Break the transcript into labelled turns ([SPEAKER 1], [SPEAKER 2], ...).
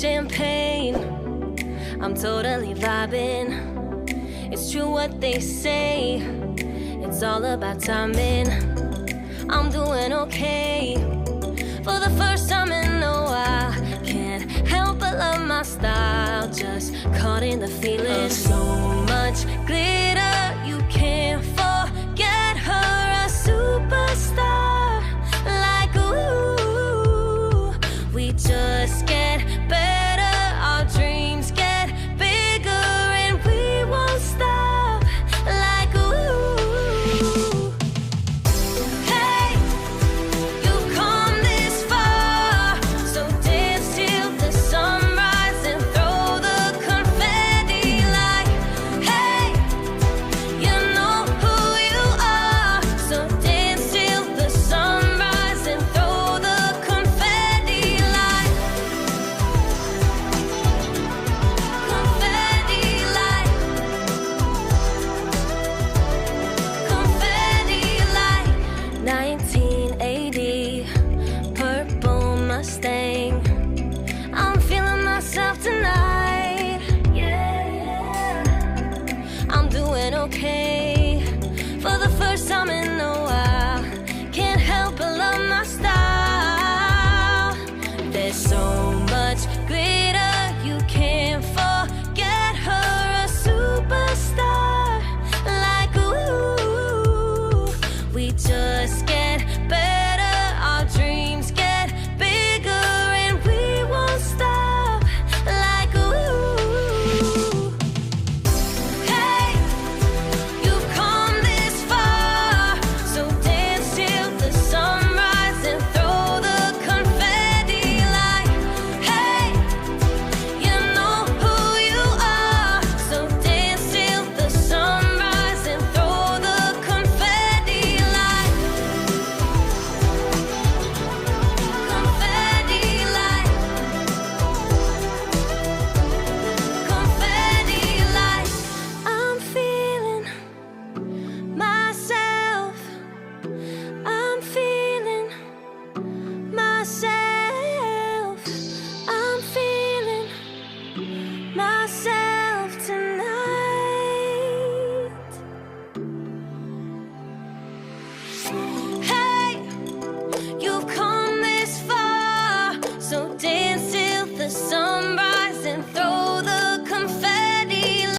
[SPEAKER 1] champagne. I'm totally vibing. It's true what they say. It's all about timing. I'm doing okay. For the first time in a while, can't help but love my style. Just caught in the feeling. So much glitter, you can't forget her. A superstar, like ooh. We just get better, our dreams get bigger, and we won't stop, like ooh. Hey, you've come this far, so dance till the sunrise and throw the confetti like, hey, you know who you are, so dance till the sunrise and throw the confetti like, confetti like, confetti like. 1980, purple Mustang. I'm feeling myself tonight. Yeah, I'm doing okay. For the first time in a while.